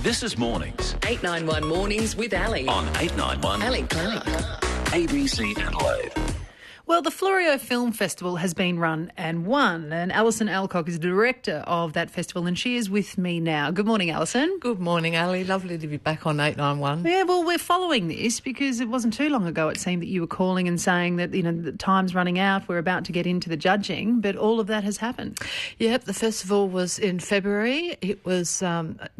This is Mornings 891 Mornings with Ali. on 891 Ali Clarke. ABC Adelaide. Well, the Fleurieu Film Festival has been run and won, and Alison Alcock is the director of that festival, and she is with me now. Good morning, Alison. Good morning, Ali. Lovely to be back on 891. Yeah, well, we're following this because it wasn't too long ago it seemed that you were calling and saying that, the time's running out, we're about to get into the judging, but all of that has happened. Yep, the festival was in February. It was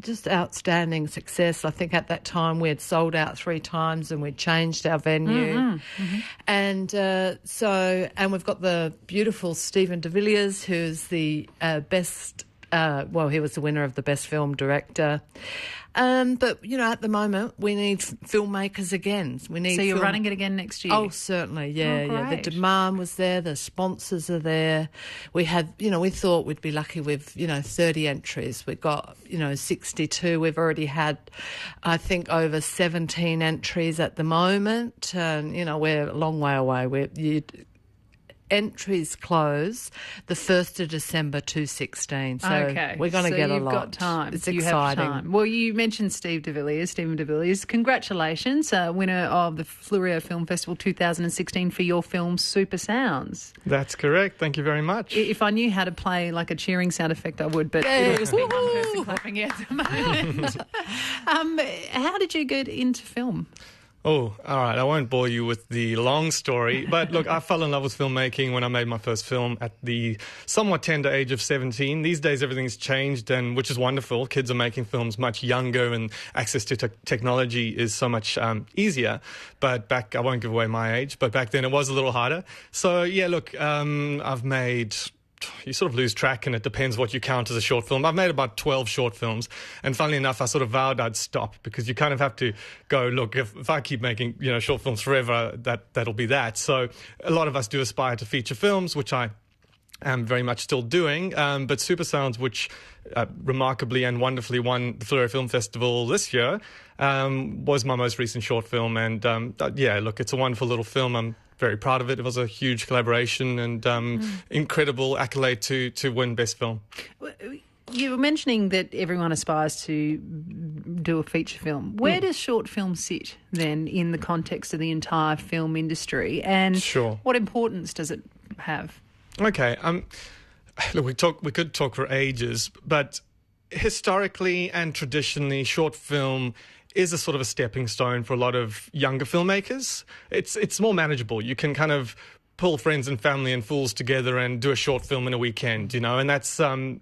just outstanding success. I think at that time we had sold out 3 times and we'd changed our venue. And and we've got the beautiful Stephen de Villiers, who's the best, he was the winner of the Best Film Director. But, at the moment, we need filmmakers again. So you're running it again next year? Oh, certainly, yeah. Great. The demand was there, the sponsors are there. We had, we thought we'd be lucky with, 30 entries. We got, 62. We've already had, I think, over 17 entries at the moment. And, we're a long way away. Entries close the 1st of December 2016. So we're going to get a lot. You've got time. It's you exciting. Have time. Well, you mentioned Stephen de Villiers. Congratulations, winner of the Fleurieu Film Festival 2016 for your film Super Sounds. That's correct. Thank you very much. If I knew how to play like a cheering sound effect, I would, but it'll just be one person clapping at the moment. How did you get into film? Oh, all right. I won't bore you with the long story. But look, I fell in love with filmmaking when I made my first film at the somewhat tender age of 17. These days, everything's changed, and which is wonderful. Kids are making films much younger, and access to technology is so much easier. But I won't give away my age, but back then it was a little harder. So, yeah, look, I've made... You sort of lose track, and it depends what you count as a short film. I've made about 12 short films, and funnily enough, I sort of vowed I'd stop, because you kind of have to go, look, if I keep making short films forever, that'll be that. So a lot of us do aspire to feature films, which I am very much still doing, but Super Sounds, which remarkably and wonderfully won the Fleurieu Film Festival this year, was my most recent short film, and look, it's a wonderful little film. I'm very proud of it. It was a huge collaboration and incredible accolade to win Best Film. You were mentioning that everyone aspires to do a feature film. Where does short film sit then in the context of the entire film industry, and what importance does it have? Okay, look, we could talk for ages, but historically and traditionally, short film is a sort of a stepping stone for a lot of younger filmmakers. It's more manageable. You can kind of pull friends and family and fools together and do a short film in a weekend, and that's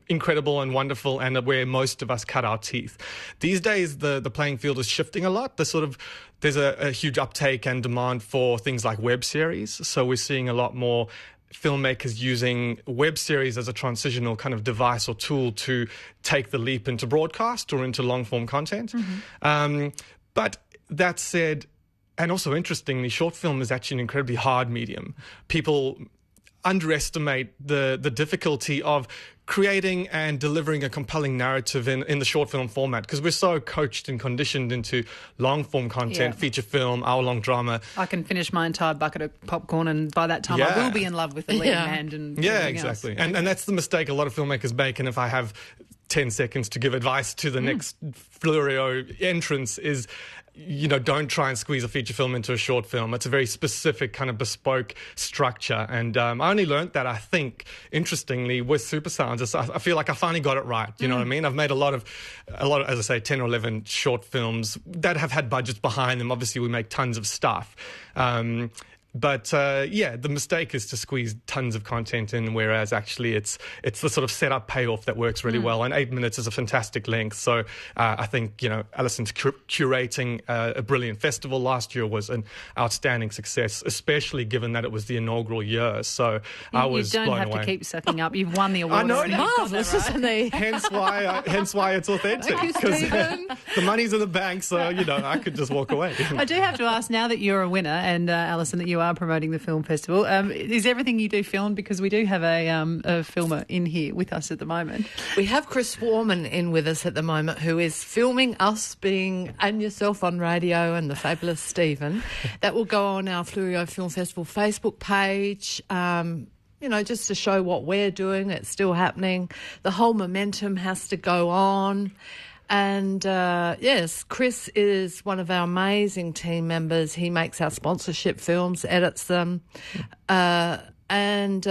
incredible and wonderful, and where most of us cut our teeth. These days, the playing field is shifting a lot. There's a huge uptake and demand for things like web series. So we're seeing a lot more filmmakers using web series as a transitional kind of device or tool to take the leap into broadcast or into long-form content. But that said, and also interestingly, short film is actually an incredibly hard medium. People underestimate the difficulty of creating and delivering a compelling narrative in the short film format, because we're so coached and conditioned into long-form content, feature film, hour-long drama. I can finish my entire bucket of popcorn, and by that time I will be in love with the leading hand. And exactly. And that's the mistake a lot of filmmakers make, and if I have 10 seconds to give advice to the next Fleurieu entrance is... don't try and squeeze a feature film into a short film. It's a very specific kind of bespoke structure. And I only learned that, I think, interestingly, with Super Sounds. I feel like I finally got it right. You know what I mean? I've made a lot of, as I say, 10 or 11 short films that have had budgets behind them. Obviously, we make tons of stuff. But the mistake is to squeeze tons of content in, whereas actually it's the sort of setup payoff that works really well. And 8 minutes is a fantastic length. So I think, Alison's curating a brilliant festival last year was an outstanding success, especially given that it was the inaugural year. So I was blown away. You don't have to keep sucking up. You've won the award. I know. Already. Marvellous, isn't it? Hence why it's authentic. Because the money's in the bank, so, I could just walk away. I do have to ask, now that you're a winner, and Alison, that you are promoting the film festival, is everything you do filmed? Because we do have a filmer in here with us at the moment. We have Chris Warman in with us at the moment, who is filming us and yourself on radio, and the fabulous Stephen. That will go on our Fleurieu Film Festival Facebook page. Just to show what we're doing. It's still happening. The whole momentum has to go on. And yes, Chris is one of our amazing team members. He makes our sponsorship films, edits them, and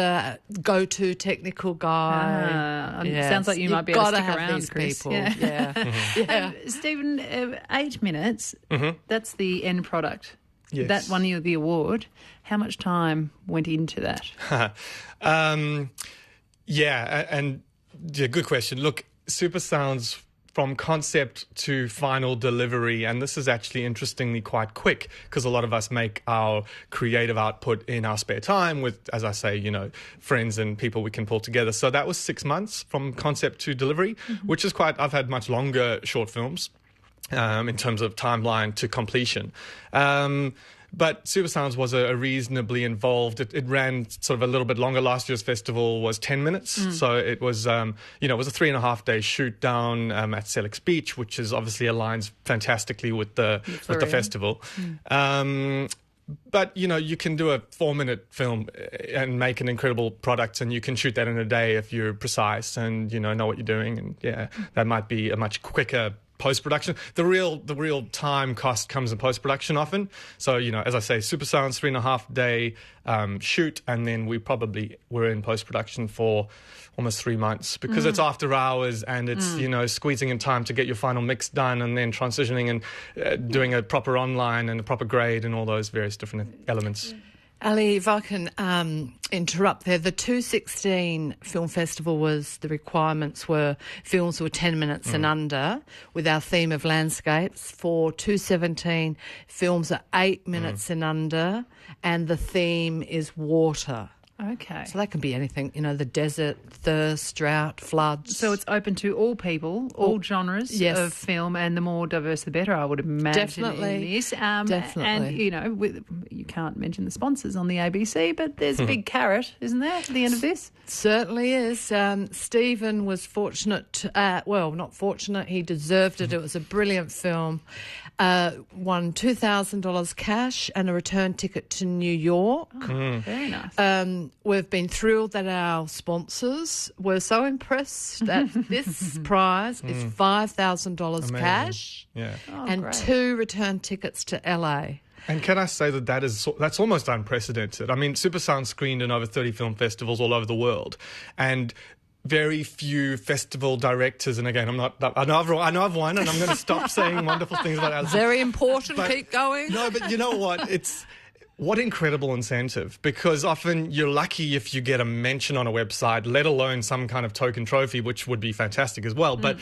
go-to technical guy. Sounds like you might be able to gotta stick have around, these Chris. people. Yeah. Stephen, 8 minutes, that's the end product. Yes. That won you the award. How much time went into that? Good question. Look, Super Sounds from concept to final delivery, and this is actually interestingly quite quick because a lot of us make our creative output in our spare time with, as I say, friends and people we can pull together. So that was 6 months from concept to delivery, which is I've had much longer short films in terms of timeline to completion. But Super Sounds was a reasonably involved. It ran sort of a little bit longer. Last year's festival was 10 minutes. So it was, it was a 3.5 day shoot down at Selleck's Beach, which is obviously aligns fantastically with the festival. But, you can do a 4-minute film and make an incredible product, and you can shoot that in a day if you're precise and, know what you're doing. And that might be a much quicker post-production. The real time cost comes in post-production often. So, as I say, Super Sounds 3.5 day shoot, and then we probably were in post-production for almost 3 months because it's after hours and it's, squeezing in time to get your final mix done and then transitioning and doing a proper online and a proper grade and all those various different elements. Ali, if I can interrupt there, the 216 Film Festival the requirements were films were 10 minutes and under with our theme of landscapes. For 217, films are 8 minutes and under, and the theme is water. Okay. So that can be anything, the desert, thirst, drought, floods. So it's open to all people, all genres of film, and the more diverse the better, I would imagine. Definitely. In this. Definitely. And, you can't mention the sponsors on the ABC, but there's a big carrot, isn't there, at the end of this? Certainly is. Stephen was fortunate, not fortunate, he deserved it. It was a brilliant film. Won $2,000 cash and a return ticket to New York. Very nice. We've been thrilled that our sponsors were so impressed that this prize is $5,000 cash and great. 2 return tickets to LA. And can I say that's almost unprecedented? I mean, Super Sound screened in over 30 film festivals all over the world, and very few festival directors, and again, I know I've won, and I'm going to stop saying wonderful things about Alison. Very important, keep going. No, but you know what? What incredible incentive, because often you're lucky if you get a mention on a website, let alone some kind of token trophy, which would be fantastic as well. But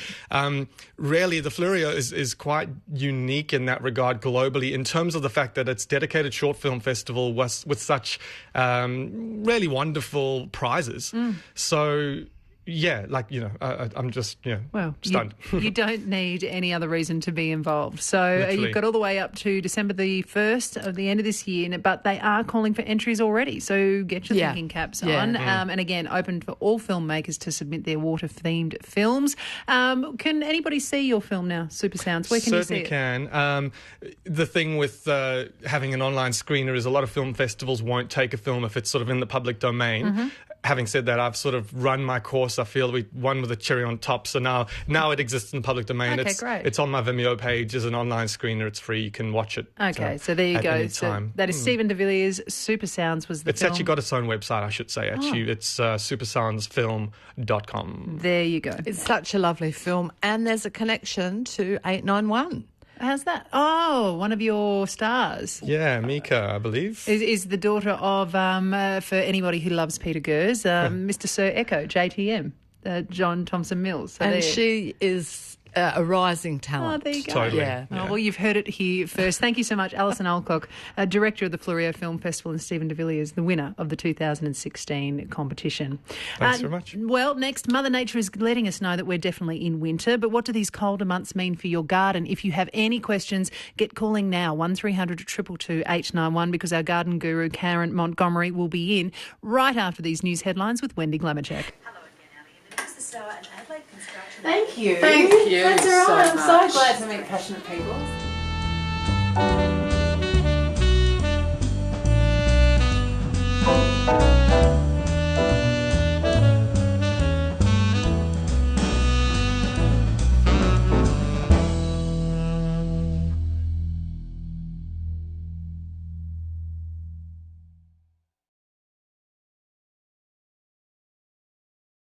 really, the Fleurieu is quite unique in that regard globally in terms of the fact that it's dedicated short film festival with such really wonderful prizes. So... I'm just, stunned. You don't need any other reason to be involved. So you've got all the way up to December the 1st of the end of this year, but they are calling for entries already. So get your thinking caps on. And again, open for all filmmakers to submit their water-themed films. Can anybody see your film now, Super Sounds? Where can you see it? Certainly can. The thing with having an online screener is a lot of film festivals won't take a film if it's sort of in the public domain. Having said that, I've sort of run my course. I feel we won with a cherry on top. So now it exists in the public domain. Okay, great. It's on my Vimeo page as an online screener. It's free. You can watch it. Okay, so there you at go. any So time. that is Stephen de Villiers. Super Sounds was the It's film. actually got its own website, I should say. Actually, it's supersoundsfilm.com. There you go. It's such a lovely film, and there's a connection to 891. How's that? Oh, one of your stars. Yeah, Mika, I believe. Is the daughter of, for anybody who loves Peter Gers, Mr. Sir Echo, JTM, John Thompson Mills. So and she is a rising talent. Oh, there you go. Totally. Yeah. Oh, well, you've heard it here first. Thank you so much, Alison Alcock, Director of the Fleurieu Film Festival, and Stephen de Villiers, the winner of the 2016 competition. Thanks very much. Well, next, Mother Nature is letting us know that we're definitely in winter, but what do these colder months mean for your garden? If you have any questions, get calling now, 1300 222 891, because our garden guru, Karen Montgomery, will be in right after these news headlines with Wendy Glamourchek. Thank you. Thank you That's all right. so I'm much. so glad to meet passionate people.